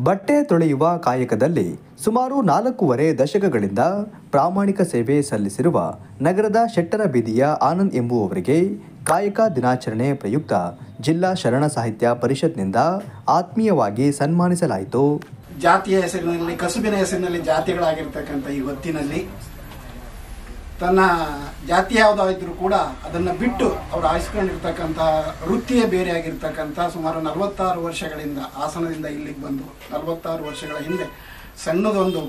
ಬಟ್ಟೆ ತೊಳೆಯುವ ಕಾಯಕದಲ್ಲಿ ಸುಮಾರು 4.5 ದಶಕಗಳಿಂದ ಪ್ರಾಮಾಣಿಕ ಸೇವೆ ಸಲ್ಲಿಸಿರುವ ನಗರದ ಶೆಟ್ಟರ ಬೀದಿಯ ಆನಂದ್ ಎಂಬುವವರಿಗೆ ಕಾಯಕ ದಿನಾಚರಣೆ ಪ್ರಯುಕ್ತ ಜಿಲ್ಲಾ ಶರಣ ಸಾಹಿತ್ಯ ಪರಿಷತ್ನಿಂದ ಆತ್ಮೀಯವಾಗಿ ಸನ್ಮಾನಿಸಲಾಯಿತು. ಜಾತಿಯ ಹೆಸರಿನಲ್ಲಿ, ಕಸುಬಿನ ಹೆಸರಿನಲ್ಲಿ ಜಾತಿಗಳಾಗಿರ್ತಕ್ಕಂಥ ಈ ಹೊತ್ತಿನಲ್ಲಿ ತನ್ನ ಜಾತಿ ಯಾವುದಾದ್ರೂ ಕೂಡ ಅದನ್ನು ಬಿಟ್ಟು ಅವರು ಆರಿಸಿಕೊಂಡಿರ್ತಕ್ಕಂಥ ವೃತ್ತಿಯೇ ಬೇರೆ ಆಗಿರ್ತಕ್ಕಂಥ ಸುಮಾರು 46 ವರ್ಷಗಳಿಂದ ಹಾಸನದಿಂದ ಇಲ್ಲಿಗೆ ಬಂದು 46 ವರ್ಷಗಳ ಹಿಂದೆ ಸಣ್ಣದೊಂದು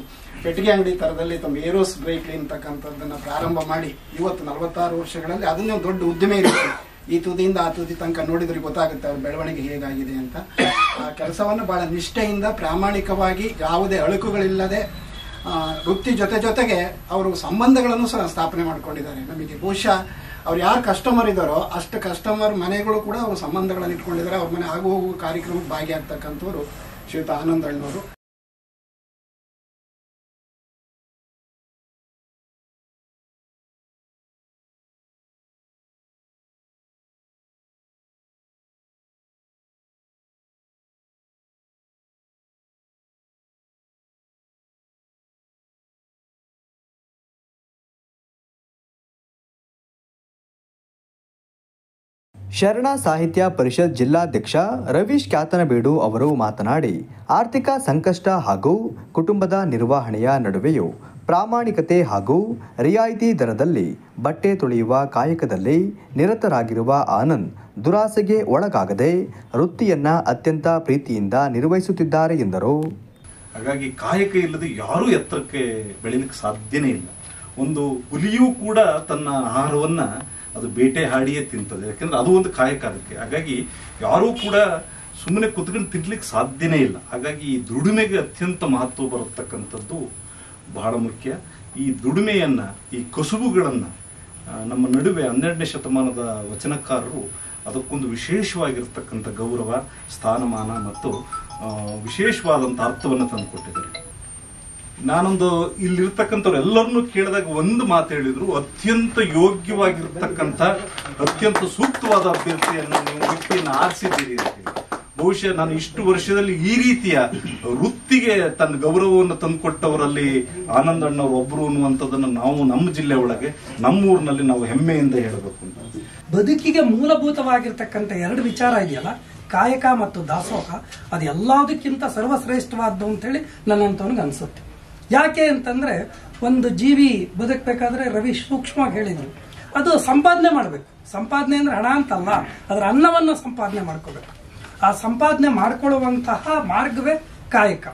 ಪೆಟ್ಟಿಗೆ ಅಂಗಡಿ ಥರದಲ್ಲಿ ತಮ್ಮ ಏರೋಸ್ ಡ್ರೈ ಕ್ಲೀನ್ ಅಂತಕ್ಕಂಥದ್ದನ್ನು ಪ್ರಾರಂಭ ಮಾಡಿ ಇವತ್ತು 46 ವರ್ಷಗಳಲ್ಲಿ ಅದನ್ನೇ ದೊಡ್ಡ ಉದ್ದಿಮೆ ಇರುತ್ತೆ. ಈ ತುದಿಯಿಂದ ಆ ತುದಿ ತನಕ ನೋಡಿದ್ರೆ ಗೊತ್ತಾಗುತ್ತೆ ಅವ್ರ ಬೆಳವಣಿಗೆ ಹೇಗಾಗಿದೆ ಅಂತ. ಆ ಕೆಲಸವನ್ನು ಬಹಳ ನಿಷ್ಠೆಯಿಂದ ಪ್ರಾಮಾಣಿಕವಾಗಿ ಯಾವುದೇ ಅಳುಕುಗಳಿಲ್ಲದೆ ವೃತ್ತಿ ಜೊತೆಗೆ ಅವರು ಸಂಬಂಧಗಳನ್ನು ಸಹ ಸ್ಥಾಪನೆ ಮಾಡ್ಕೊಂಡಿದ್ದಾರೆ. ನಮಗೆ ಬಹುಶಃ ಅವ್ರು ಯಾರು ಕಸ್ಟಮರ್ ಇದ್ದಾರೋ ಅಷ್ಟು ಕಸ್ಟಮರ್ ಮನೆಗಳು ಕೂಡ ಅವರು ಸಂಬಂಧಗಳನ್ನು ಇಟ್ಕೊಂಡಿದ್ದಾರೆ. ಅವ್ರ ಮನೆ ಆಗು ಹೋಗುವ ಕಾರ್ಯಕ್ರಮಕ್ಕೆ ಭಾಗಿಯಾಗ್ತಕ್ಕಂಥವ್ರು ಶ್ರೀಯುತ ಆನಂದ್ ಅಣ್ಣವರು. ಶರಣ ಸಾಹಿತ್ಯ ಪರಿಷತ್ ಜಿಲ್ಲಾಧ್ಯಕ್ಷ ರವೀಶ್ ಕ್ಯಾತನಬೇಡು ಅವರು ಮಾತನಾಡಿ, ಆರ್ಥಿಕ ಸಂಕಷ್ಟ ಹಾಗೂ ಕುಟುಂಬದ ನಿರ್ವಹಣೆಯ ನಡುವೆಯೂ ಪ್ರಾಮಾಣಿಕತೆ ಹಾಗೂ ರಿಯಾಯಿತಿ ದರದಲ್ಲಿ ಬಟ್ಟೆ ತೊಳೆಯುವ ಕಾಯಕದಲ್ಲಿ ನಿರತರಾಗಿರುವ ಆನಂದ್ ದುರಾಸೆಗೆ ಒಳಗಾಗದೆ ವೃತ್ತಿಯನ್ನ ಅತ್ಯಂತ ಪ್ರೀತಿಯಿಂದ ನಿರ್ವಹಿಸುತ್ತಿದ್ದಾರೆ ಎಂದರು. ಹಾಗಾಗಿ ಕಾಯಕ ಇಲ್ಲದೆ ಯಾರೂ ಎತ್ತರಕ್ಕೆ ಬೆಳೀಲಿಕ್ಕೆ ಸಾಧ್ಯನೇ ಇಲ್ಲ. ಒಂದು ಹುಲಿಯೂ ಕೂಡ ತನ್ನ ಆಹಾರವನ್ನ ಅದು ಬೇಟೆ ಹಾಡಿಯೇ ತಿಂತದೆ, ಯಾಕಂದ್ರೆ ಅದು ಒಂದು ಕಾಯಕ ಅದಕ್ಕೆ. ಹಾಗಾಗಿ ಯಾರೂ ಕೂಡ ಸುಮ್ಮನೆ ಕುತ್ಕೊಂಡು ತಿನ್ಲಿಕ್ಕೆ ಸಾಧ್ಯನೇ ಇಲ್ಲ. ಹಾಗಾಗಿ ಈ ದುಡಿಮೆಗೆ ಅತ್ಯಂತ ಮಹತ್ವ ಬರತಕ್ಕಂಥದ್ದು ಬಹಳ ಮುಖ್ಯ. ಈ ದುಡಿಮೆಯನ್ನ, ಈ ಕಸುಬುಗಳನ್ನ ನಮ್ಮ ನಡುವೆ 12ನೇ ಶತಮಾನದ ವಚನಕಾರರು ಅದಕ್ಕೊಂದು ವಿಶೇಷವಾಗಿರ್ತಕ್ಕಂಥ ಗೌರವ, ಸ್ಥಾನಮಾನ ಮತ್ತು ವಿಶೇಷವಾದಂಥ ಅರ್ಥವನ್ನು ತಂದುಕೊಟ್ಟಿದ್ದಾರೆ. ನಾನೊಂದು ಇಲ್ಲಿರ್ತಕ್ಕಂಥವ್ರು ಎಲ್ಲರನ್ನೂ ಕೇಳಿದಾಗ ಒಂದು ಮಾತು ಹೇಳಿದ್ರು, ಅತ್ಯಂತ ಯೋಗ್ಯವಾಗಿರ್ತಕ್ಕಂಥ ಅತ್ಯಂತ ಸೂಕ್ತವಾದ ಅಭ್ಯರ್ಥಿಯನ್ನು ನೀವು ವ್ಯಕ್ತಿಯನ್ನು ಆರಿಸಿದ್ದೀರಿ ಅಂತ ಹೇಳಿ. ಬಹುಶಃ ನಾನು ಇಷ್ಟು ವರ್ಷದಲ್ಲಿ ಈ ರೀತಿಯ ವೃತ್ತಿಗೆ ತನ್ನ ಗೌರವವನ್ನು ತಂದುಕೊಟ್ಟವರಲ್ಲಿ ಆನಂದ್ ಅಣ್ಣವ್ರು ಒಬ್ರು ಅನ್ನುವಂಥದ್ದನ್ನು ನಾವು ನಮ್ಮ ಜಿಲ್ಲೆ ಒಳಗೆ ನಮ್ಮೂರಿನಲ್ಲಿ ನಾವು ಹೆಮ್ಮೆಯಿಂದ ಹೇಳಬೇಕು ಅಂತ. ಬದುಕಿಗೆ ಮೂಲಭೂತವಾಗಿರ್ತಕ್ಕಂಥ 2 ವಿಚಾರ ಇದೆಯಲ್ಲ, ಕಾಯಕ ಮತ್ತು ದಾಸೋಹ, ಅದು ಎಲ್ಲದಕ್ಕಿಂತ ಸರ್ವಶ್ರೇಷ್ಠವಾದ್ದು ಅಂತೇಳಿ ನನ್ನಂತವನಿಗೆ ಅನ್ಸುತ್ತೆ. ಯಾಕೆ ಅಂತಂದ್ರೆ ಒಂದು ಜೀವಿ ಬದುಕಬೇಕಾದ್ರೆ ರವಿ ಸೂಕ್ಷ್ಮವಾಗಿ ಹೇಳಿದ್ರು, ಅದು ಸಂಪಾದನೆ ಮಾಡಬೇಕು. ಸಂಪಾದನೆ ಅಂದ್ರೆ ಹಣ ಅಂತಲ್ಲ, ಅದರ ಅನ್ನವನ್ನು ಸಂಪಾದನೆ ಮಾಡ್ಕೋಬೇಕು. ಆ ಸಂಪಾದನೆ ಮಾಡ್ಕೊಳ್ಳುವಂತಹ ಮಾರ್ಗವೇ ಕಾಯಕ.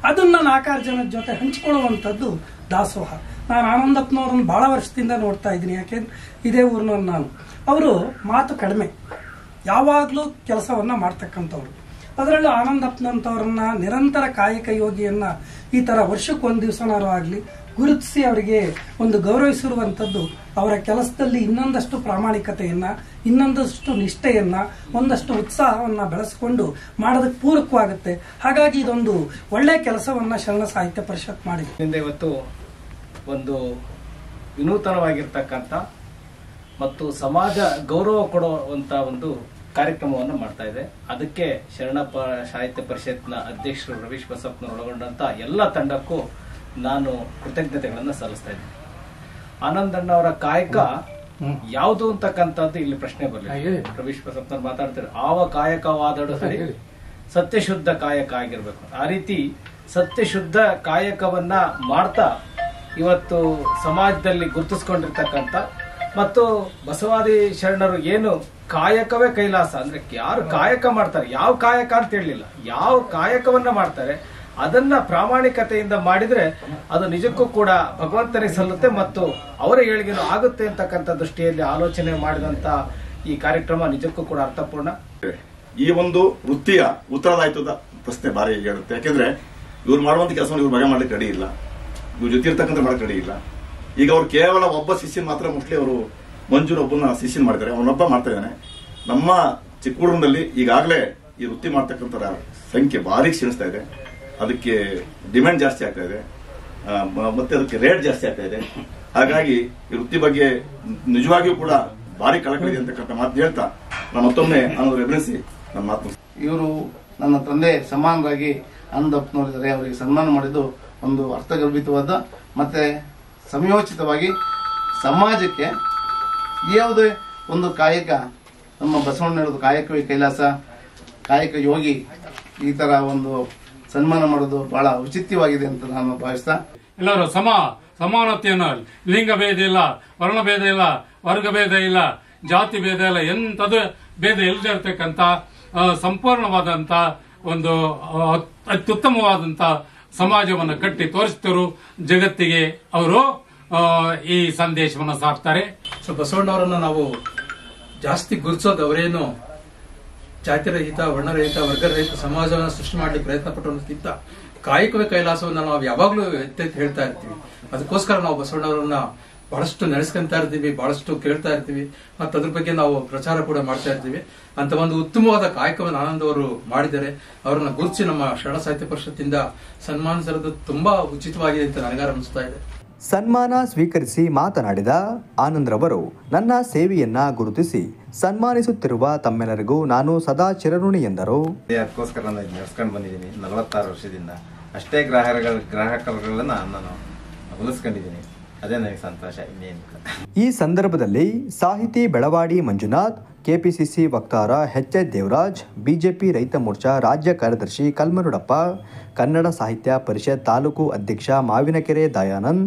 ಅದನ್ನ 4 ಜನದ ಜೊತೆ ಹಂಚಿಕೊಳ್ಳುವಂಥದ್ದು ದಾಸೋಹ. ನಾನು ಆನಂದಪ್ಪನವ್ರನ್ನ ಬಹಳ ವರ್ಷದಿಂದ ನೋಡ್ತಾ ಇದ್ದೀನಿ. ಯಾಕೆಂದ್ರೆ ಇದೇ ಊರಿನವ್ರು ನಾನು. ಅವರು ಮಾತು ಕಡಿಮೆ, ಯಾವಾಗಲೂ ಕೆಲಸವನ್ನ ಮಾಡ್ತಕ್ಕಂಥವ್ರು. ಅದರಲ್ಲೂ ಆನಂದಪ್ಪನಂತವ್ರನ್ನ ನಿರಂತರ ಕಾಯಕ ಯೋಗಿಯನ್ನ ಈ ತರ ವರ್ಷಕ್ಕೆ 1 ದಿವಸನಾರು ಆಗಲಿ ಗುರುತಿಸಿ ಅವರಿಗೆ ಒಂದು ಗೌರವಿಸಿರುವಂಥದ್ದು ಅವರ ಕೆಲಸದಲ್ಲಿ ಇನ್ನೊಂದಷ್ಟು ಪ್ರಾಮಾಣಿಕತೆಯನ್ನ, ಇನ್ನೊಂದಷ್ಟು ನಿಷ್ಠೆಯನ್ನ, ಒಂದಷ್ಟು ಉತ್ಸಾಹವನ್ನ ಬೆಳೆಸಿಕೊಂಡು ಮಾಡೋದಕ್ಕೆ ಪೂರಕವಾಗುತ್ತೆ. ಹಾಗಾಗಿ ಇದೊಂದು ಒಳ್ಳೆ ಕೆಲಸವನ್ನ ಶರಣ ಸಾಹಿತ್ಯ ಪರಿಷತ್ ಮಾಡಿದೆ. ಇವತ್ತು ಒಂದು ವಿನೂತನವಾಗಿರ್ತಕ್ಕಂಥ ಮತ್ತು ಸಮಾಜ ಗೌರವ ಕೊಡುವಂತ ಒಂದು ಕಾರ್ಯಕ್ರಮವನ್ನು ಮಾಡ್ತಾ ಇದೆ. ಅದಕ್ಕೆ ಶರಣ ಸಾಹಿತ್ಯ ಪರಿಷತ್ನ ಅಧ್ಯಕ್ಷರು ರವೀಶ್ ಬಸಪ್ಪನವರು ಒಳಗೊಂಡಂತ ಎಲ್ಲ ತಂಡಕ್ಕೂ ನಾನು ಕೃತಜ್ಞತೆಗಳನ್ನು ಸಲ್ಲಿಸ್ತಾ ಇದ್ದೀನಿ. ಆನಂದ್ ಅಣ್ಣವರ ಕಾಯಕ ಯಾವುದು ಅಂತಕ್ಕಂಥದ್ದು ಇಲ್ಲಿ ಪ್ರಶ್ನೆ ಬರಲಿಲ್ಲ. ರವೀಶ್ ಬಸಪ್ಪನವ್ರು ಮಾತಾಡ್ತಾರೆ, ಆವ ಕಾಯಕವಾದಡು ಹರಿ ಸತ್ಯಶುದ್ಧ ಕಾಯಕ ಆಗಿರ್ಬೇಕು. ಆ ರೀತಿ ಸತ್ಯಶುದ್ಧ ಕಾಯಕವನ್ನ ಮಾಡ್ತಾ ಇವತ್ತು ಸಮಾಜದಲ್ಲಿ ಗುರುತಿಸ್ಕೊಂಡಿರ್ತಕ್ಕಂಥ ಮತ್ತು ಬಸವಾದಿ ಶರಣರು ಏನು ಕಾಯಕವೇ ಕೈಲಾಸ ಅಂದ್ರೆ ಯಾರು ಕಾಯಕ ಮಾಡ್ತಾರೆ, ಯಾವ ಕಾಯಕ ಅಂತ ಹೇಳಲಿಲ್ಲ, ಯಾವ ಕಾಯಕವನ್ನ ಮಾಡ್ತಾರೆ ಅದನ್ನ ಪ್ರಾಮಾಣಿಕತೆಯಿಂದ ಮಾಡಿದ್ರೆ ಅದು ನಿಜಕ್ಕೂ ಕೂಡ ಭಗವಂತನಿಗೆ ಸಲ್ಲುತ್ತೆ ಮತ್ತು ಅವರ ಏಳಿಗೆನೂ ಆಗುತ್ತೆ ಅಂತಕ್ಕಂಥ ದೃಷ್ಟಿಯಲ್ಲಿ ಆಲೋಚನೆ ಮಾಡಿದಂತ ಈ ಕಾರ್ಯಕ್ರಮ ನಿಜಕ್ಕೂ ಕೂಡ ಅರ್ಥಪೂರ್ಣ. ಈ ಒಂದು ವೃತ್ತಿಯ ಉತ್ತರದಾಯಿತದ ಪ್ರಶ್ನೆ ಬಾರಿ ಹೇಳುತ್ತೆ. ಯಾಕೆಂದ್ರೆ ಇವ್ರು ಮಾಡುವಂತ ಕೆಲಸವನ್ನು ಇವ್ರು ಬಗೆ ಮಾಡ್ಲಿಕ್ಕೆ ರೆಡಿ ಇಲ್ಲ, ಇವ್ರ ಜೊತೆ ಇರ್ತಕ್ಕಂಥ ಮಾಡಕ್ಕೆ ರೆಡಿ ಇಲ್ಲ. ಈಗ ಅವ್ರು ಕೇವಲ ಒಬ್ಬ ಶಿಷ್ಯನ್ ಮಾತ್ರ ಮೋಸ್ಟ್ಲಿ ಅವರು ಮಂಜೂರ್ ಒಬ್ಬನ ಶಿಷ್ಯನ್ ಮಾಡಿದ್ದಾರೆ, ಅವನೊಬ್ಬ ಮಾಡ್ತಾ ಇದ್ದಾನೆ. ನಮ್ಮ ಚಿಕ್ಕೂರಿನಲ್ಲಿ ಈಗಾಗಲೇ ಈ ವೃತ್ತಿ ಮಾಡ್ತಕ್ಕಂಥ ಸಂಖ್ಯೆ ಭಾರಿ ಕ್ಷೀಣಿಸ್ತಾ ಇದೆ. ಅದಕ್ಕೆ ಡಿಮ್ಯಾಂಡ್ ಜಾಸ್ತಿ ಆಗ್ತಾ ಇದೆ, ಮತ್ತೆ ಅದಕ್ಕೆ ರೇಟ್ ಜಾಸ್ತಿ ಆಗ್ತಾ ಇದೆ. ಹಾಗಾಗಿ ಈ ವೃತ್ತಿ ಬಗ್ಗೆ ನಿಜವಾಗಿಯೂ ಕೂಡ ಭಾರಿ ಕಳಕಳಿ ಅಂತಕ್ಕಂಥ ಮಾತು ಹೇಳ್ತಾ ನಾನು ಮತ್ತೊಮ್ಮೆ ನಾನು ಎಬ್ಬಿಸಿ ನನ್ನ ಮಾತು. ಇವರು ನನ್ನ ತಂದೆ ಸಮಾನರಾಗಿ ಆನಂದಪ್ಪನವರಿದ್ದಾರೆ. ಅವರಿಗೆ ಸನ್ಮಾನ ಮಾಡಿದ್ದು ಒಂದು ಅರ್ಥಗರ್ಭಿತವಾದ ಮತ್ತೆ ಸಮಯೋಚಿತವಾಗಿ ಸಮಾಜಕ್ಕೆ ಯಾವುದೇ ಒಂದು ಕಾಯಕ, ನಮ್ಮ ಬಸವಣ್ಣ ಹೇಳೋದು ಕಾಯಕವೇ ಕೈಲಾಸ, ಕಾಯಕ ಯೋಗಿ, ಈ ತರ ಒಂದು ಸನ್ಮಾನ ಮಾಡೋದು ಬಹಳ ಔಚಿತ್ಯವಾಗಿದೆ ಅಂತ ನಾನು ಭಾವಿಸ್ತಾ, ಎಲ್ಲರೂ ಸಮಾನತೆಯನ್ನು, ಲಿಂಗ ಭೇದ ಇಲ್ಲ, ವರ್ಣ ಭೇದ ಇಲ್ಲ, ವರ್ಗ ಭೇದ ಇಲ್ಲ, ಜಾತಿ ಭೇದ ಇಲ್ಲ, ಎಂಥದ್ದು ಭೇದ ಇಲ್ಲದೆ ಇರತಕ್ಕಂತ ಸಂಪೂರ್ಣವಾದಂತ ಒಂದು ಅತ್ಯುತ್ತಮವಾದಂತ ಸಮಾಜವನ್ನು ಕಟ್ಟಿ ತೋರಿಸಿದರು ಜಗತ್ತಿಗೆ. ಅವರು ಈ ಸಂದೇಶವನ್ನು ಸಾರ್ತಾರೆ. ಸೊ ಬಸವಣ್ಣವರನ್ನ ನಾವು ಜಾಸ್ತಿ ಗುರುತಿಸೋದು, ಅವರೇನು ಜಾತಿರಹಿತ, ವರ್ಣರಹಿತ, ವರ್ಗರಹಿತ ಸಮಾಜವನ್ನು ಸೃಷ್ಟಿ ಮಾಡಲಿಕ್ಕೆ ಪ್ರಯತ್ನ ಪಟ್ಟೋದಕ್ಕಿಂತ ಕಾಯಕವೇ ಕೈಲಾಸವನ್ನು ನಾವು ಯಾವಾಗಲೂ ಎತ್ತೆತ್ತಿ ಹೇಳ್ತಾ ಇರ್ತೀವಿ. ಅದಕ್ಕೋಸ್ಕರ ನಾವು ಬಸವಣ್ಣವರನ್ನ ಬಹಳಷ್ಟು ನೆನೆಸ್ಕೊಂತಾ ಇರ್ತೀವಿ, ಬಹಳಷ್ಟು ಕೇಳ್ತಾ ಇರ್ತೀವಿ, ಮತ್ತು ಅದ್ರ ಬಗ್ಗೆ ನಾವು ಪ್ರಚಾರ ಕೂಡ ಮಾಡ್ತಾ ಇರ್ತೀವಿ. ಅಂತ ಒಂದು ಉತ್ತಮವಾದ ಕಾಯಕವನ್ನು ಆನಂದ್ ಅವರು ಮಾಡಿದ್ದಾರೆ. ಅವರನ್ನ ಗುರುತಿಸಿ ನಮ್ಮ ಶರಣ ಸಾಹಿತ್ಯ ಪರಿಷತ್ತಿಂದ ಸನ್ಮಾನಿಸಿರೋದು ತುಂಬಾ ಉಚಿತವಾಗಿದೆ ಅಂತ ನನಗಾರ ಅನಿಸ್ತಾ ಇದೆ. ಸನ್ಮಾನ ಸ್ವೀಕರಿಸಿ ಮಾತನಾಡಿದ ಆನಂದ್ರವರು, ನನ್ನ ಸೇವೆಯನ್ನ ಗುರುತಿಸಿ ಸನ್ಮಾನಿಸುತ್ತಿರುವ ತಮ್ಮೆಲ್ಲರಿಗೂ ನಾನು ಸದಾ ಚಿರಋಣಿ ಎಂದರು. ಅದಕ್ಕೋಸ್ಕರ ನಾನು ನಡೆಸ್ಕೊಂಡು ಬಂದಿದ್ದೀನಿ 46 ವರ್ಷದಿಂದ. ಅಷ್ಟೇ ಗ್ರಾಹಕರುಗಳನ್ನ ನಾನು ಉಳಿಸ್ಕೊಂಡಿದ್ದೀನಿ. ಅದೇ ನನಗೆ ಸಂತೋಷ, ಇನ್ನೇನು. ಈ ಸಂದರ್ಭದಲ್ಲಿ ಸಾಹಿತಿ ಬೆಳವಾಡಿ ಮಂಜುನಾಥ್, ಕೆಪಿಸಿಸಿ ವಕ್ತಾರ ಎಚ್ ದೇವರಾಜ್, ಬಿಜೆಪಿ ರೈತ ಮೋರ್ಚಾ ರಾಜ್ಯ ಕಾರ್ಯದರ್ಶಿ ಕಲ್ಮರುಡಪ್ಪ, ಕನ್ನಡ ಸಾಹಿತ್ಯ ಪರಿಷತ್ ತಾಲೂಕು ಅಧ್ಯಕ್ಷ ಮಾವಿನಕೆರೆ ದಯಾನಂದ್,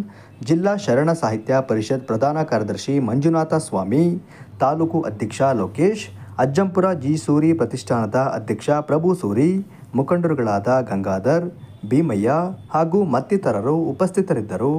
ಜಿಲ್ಲಾ ಶರಣ ಸಾಹಿತ್ಯ ಪರಿಷತ್ ಪ್ರಧಾನ ಕಾರ್ಯದರ್ಶಿ ಮಂಜುನಾಥ ಸ್ವಾಮಿ, ತಾಲೂಕು ಅಧ್ಯಕ್ಷ ಲೋಕೇಶ್, ಅಜ್ಜಂಪುರ ಜಿ ಸೂರಿ ಪ್ರತಿಷ್ಠಾನದ ಅಧ್ಯಕ್ಷ ಪ್ರಭು ಸೂರಿ, ಮುಖಂಡರುಗಳಾದ ಗಂಗಾಧರ್, ಭೀಮಯ್ಯ ಹಾಗೂ ಮತ್ತಿತರರು ಉಪಸ್ಥಿತರಿದ್ದರು.